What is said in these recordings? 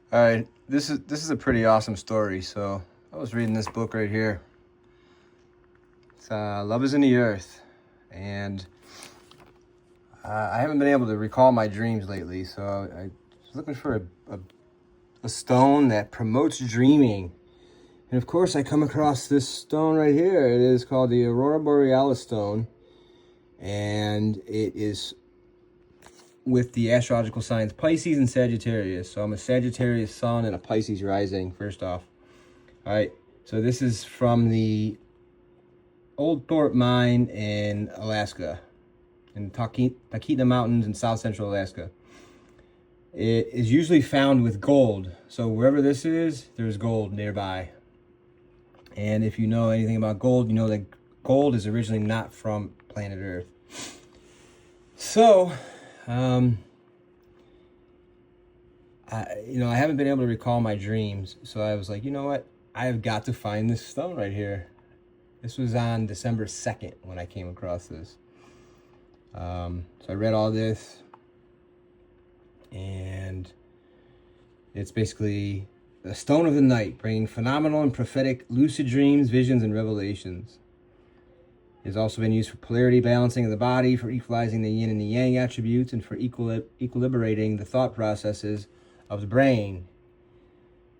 All right, this is a pretty awesome story. So I was reading this book right here. It's Love is in the Earth, and I haven't been able to recall my dreams lately. So I was looking for a stone that promotes dreaming, and of course I come across this stone right here. It is called the Aurora Borealis stone, and it is with the astrological signs Pisces and Sagittarius. So I'm a Sagittarius sun and a Pisces rising, first off. All right, so this is from the Old Thorpe mine in Alaska, in Talkeetna Mountains in south central Alaska. It is usually found with gold. So wherever this is, there's gold nearby. And if you know anything about gold, you know that gold is originally not from planet Earth. So, I haven't been able to recall my dreams. So I was like, you know what? I've got to find this stone right here. This was on December 2nd when I came across this. So I read all this, and it's basically the stone of the night, bringing phenomenal and prophetic lucid dreams, visions, and revelations. It has also been used for polarity balancing of the body, for equalizing the yin and the yang attributes, and for equilibrating the thought processes of the brain.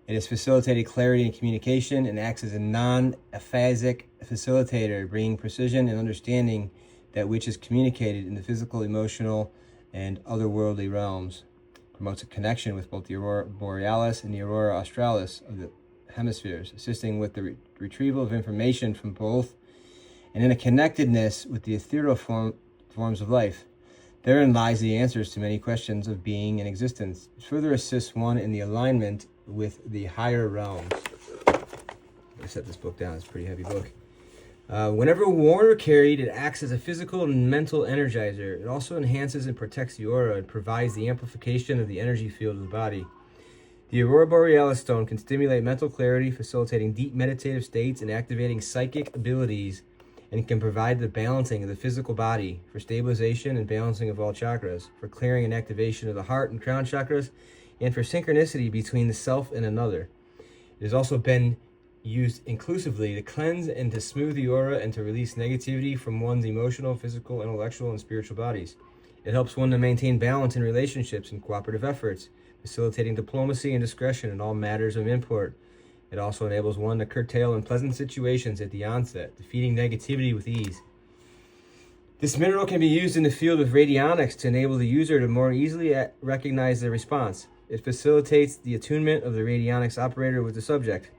It has facilitated clarity and communication and acts as a non-aphasic facilitator, bringing precision and understanding that which is communicated in the physical, emotional, and otherworldly realms. Promotes a connection with both the Aurora Borealis and the Aurora Australis of the hemispheres, assisting with the retrieval of information from both, and in a connectedness with the ethereal forms of life. Therein lies the answers to many questions of being and existence. It further assists one in the alignment with the higher realms. I set this book down. It's a pretty heavy book. Whenever worn or carried, it acts as a physical and mental energizer. It also enhances and protects the aura and provides the amplification of the energy field of the body. The Aurora Borealis stone can stimulate mental clarity, facilitating deep meditative states and activating psychic abilities, and can provide the balancing of the physical body for stabilization and balancing of all chakras, for clearing and activation of the heart and crown chakras, and for synchronicity between the self and another. It has also been used inclusively to cleanse and to smooth the aura and to release negativity from one's emotional, physical, intellectual, and spiritual bodies. It helps one to maintain balance in relationships and cooperative efforts, facilitating diplomacy and discretion in all matters of import. It also enables one to curtail unpleasant situations at the onset, defeating negativity with ease. This mineral can be used in the field of radionics to enable the user to more easily recognize the response. It facilitates the attunement of the radionics operator with the subject.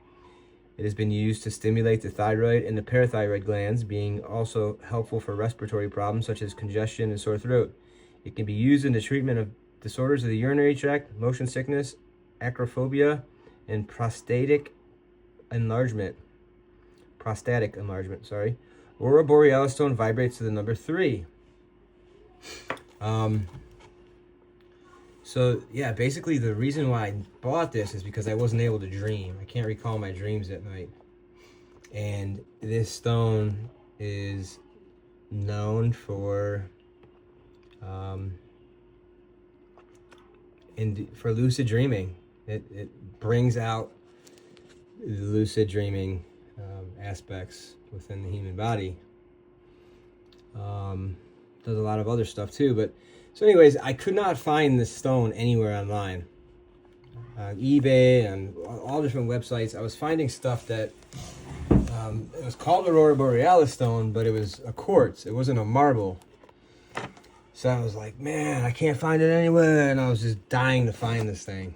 It has been used to stimulate the thyroid and the parathyroid glands, being also helpful for respiratory problems such as congestion and sore throat. It can be used in the treatment of disorders of the urinary tract, motion sickness, acrophobia, and prostatic enlargement. Aurora Borealis stone vibrates to the number 3. So yeah, basically the reason why I bought this is because I wasn't able to dream. I can't recall my dreams at night. And this stone is known for for lucid dreaming. It brings out the lucid dreaming aspects within the human body. Does a lot of other stuff too, but so anyways, I could not find this stone anywhere online. On eBay and all different websites, I was finding stuff that it was called Aurora Borealis stone, but it was a quartz. It wasn't a marble. So I was like, man, I can't find it anywhere, and I was just dying to find this thing.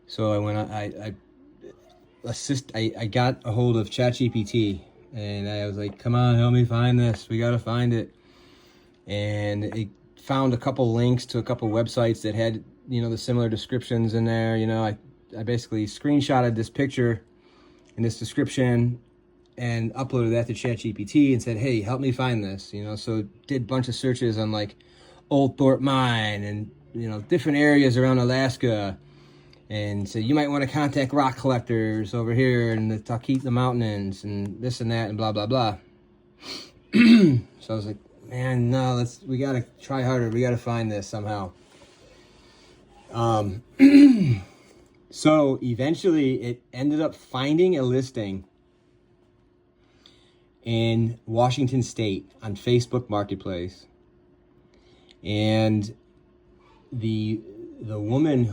So I got a hold of ChatGPT, and I was like, come on, help me find this. We got to find it. And it found a couple links to a couple websites that had, the similar descriptions in there. I basically screenshotted this picture and this description and uploaded that to ChatGPT and said, hey, help me find this. So did a bunch of searches on like Old Thorpe Mine and, different areas around Alaska. And so you might want to contact rock collectors over here in the Talkeetna Mountains and this and that and blah, blah, blah. So I was like, man, no, we got to try harder. We got to find this somehow. Um, so eventually it ended up finding a listing in Washington State on Facebook Marketplace. And the woman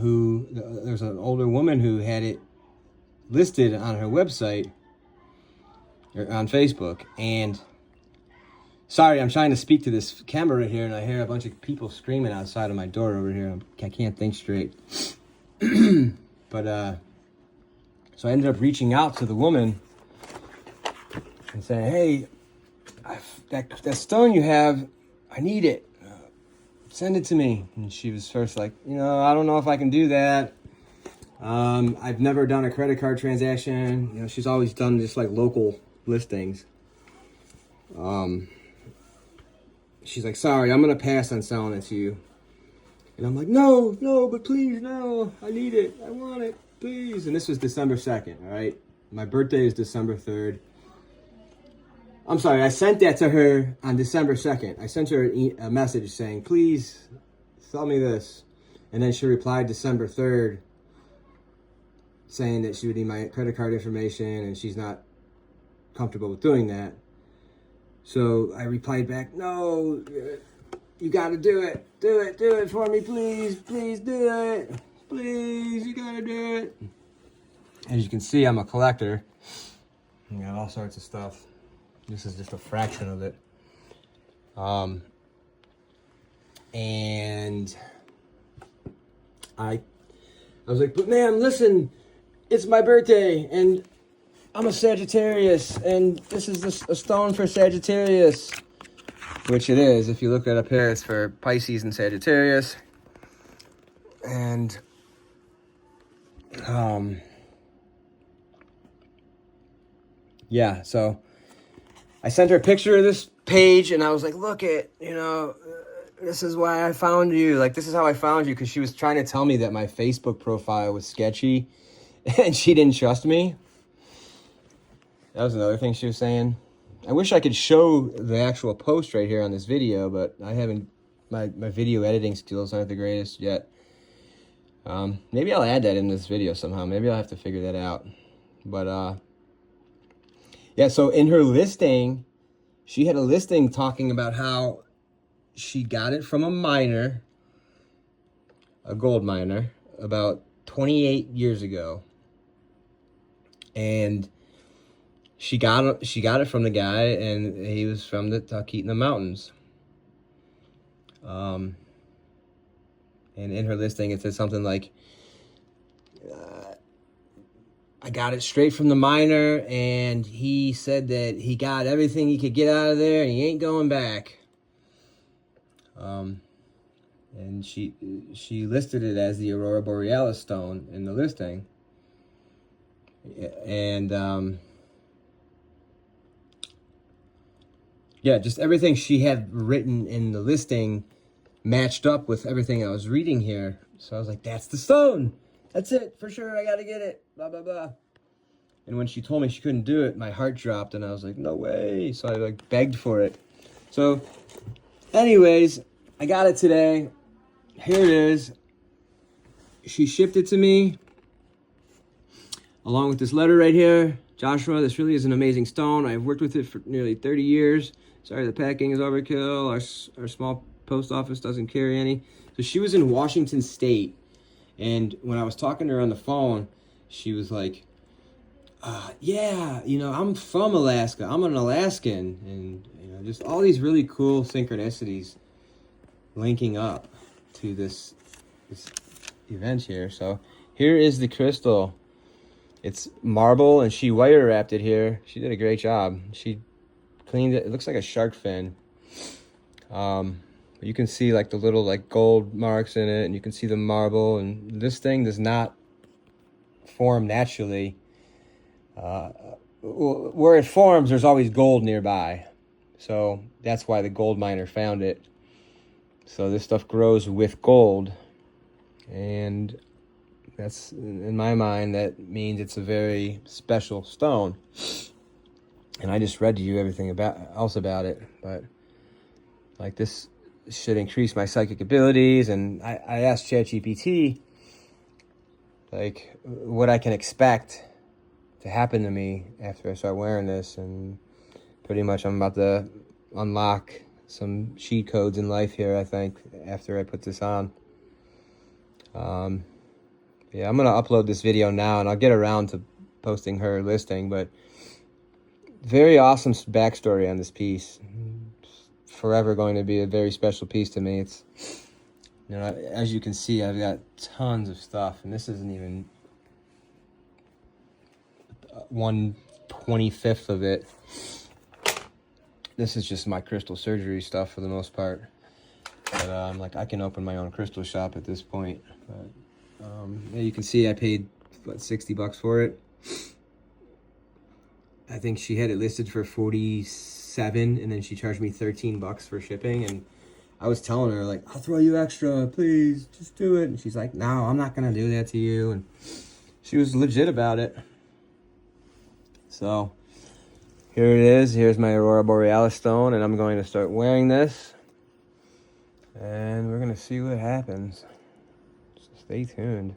there's an older woman who had it listed on her website or on Facebook. And sorry, I'm trying to speak to this camera right here, and I hear a bunch of people screaming outside of my door over here. I can't think straight. But so I ended up reaching out to the woman and saying, "Hey, that stone you have, I need it. Send it to me." And she was first like, I don't know if I can do that. I've never done a credit card transaction. She's always done just like local listings. She's like, "Sorry, I'm gonna pass on selling it to you." And I'm like, no, but please, no, I need it. I want it, please. And this was December 2nd, all right? My birthday is December 3rd. I'm sorry, I sent that to her on December 2nd. I sent her a message saying, "Please sell me this." And then she replied December 3rd saying that she would need my credit card information and she's not comfortable with doing that. So I replied back, "No, you got to do it. Do it for me, please. Please do it. Please, you got to do it." As you can see, I'm a collector. I got all sorts of stuff. This is just a fraction of it. And I was like, "But ma'am, listen, it's my birthday and I'm a Sagittarius and this is a stone for Sagittarius," which it is. If you look it up here, it's for Pisces and Sagittarius. And yeah, so I sent her a picture of this page and I was like, "Look it, this is why I found you. Like, this is how I found you," because she was trying to tell me that my Facebook profile was sketchy and she didn't trust me. That was another thing she was saying. I wish I could show the actual post right here on this video, but I haven't, my video editing skills aren't the greatest yet. Maybe I'll add that in this video somehow. Maybe I'll have to figure that out. But, yeah, so in her listing, she had a listing talking about how she got it from a miner, a gold miner, about 28 years ago. And she got it from the guy, and he was from the Talkeetna Mountains. And in her listing, it says something like, "I got it straight from the miner, and he said that he got everything he could get out of there, and he ain't going back." And she listed it as the Aurora Borealis stone in the listing. And yeah, just everything she had written in the listing matched up with everything I was reading here. So I was like, "That's the stone. That's it, for sure. I got to get it, blah, blah, blah." And when she told me she couldn't do it, my heart dropped, and I was like, "No way." So I like begged for it. So anyways, I got it today. Here it is. She shipped it to me along with this letter right here. "Joshua, this really is an amazing stone. I've worked with it for nearly 30 years. Sorry, the packing is overkill. Our small post office doesn't carry any." So she was in Washington State. And when I was talking to her on the phone, she was like, "Yeah, I'm from Alaska. I'm an Alaskan." And, just all these really cool synchronicities linking up to this event here. So here is the crystal. It's marble, and she wire wrapped it here. She did a great job. She cleaned it. It looks like a shark fin. You can see like the little like gold marks in it, and you can see the marble. And this thing does not form naturally. Where it forms, there's always gold nearby. So that's why the gold miner found it. So this stuff grows with gold. And that's, in my mind, that means it's a very special stone. And I just read to you everything else about it. But like, this should increase my psychic abilities. And I asked ChatGPT like what I can expect to happen to me after I start wearing this. And pretty much I'm about to unlock some cheat codes in life here, I think, after I put this on. Yeah, I'm gonna upload this video now, and I'll get around to posting her listing. But very awesome backstory on this piece. It's forever going to be a very special piece to me. It's, you know, as you can see, I've got tons of stuff, and this isn't even 1/25 of it. This is just my crystal surgery stuff for the most part. But like, I can open my own crystal shop at this point. But yeah, you can see I paid what, $60 for it. I think she had it listed for $47, and then she charged me $13 for shipping. And I was telling her, like, I'll throw you extra, please, just do it. And she's like, no, I'm not gonna do that to you. And she was legit about it. So here it is. Here's my Aurora Borealis stone, and I'm going to start wearing this, and we're gonna see what happens. So stay tuned.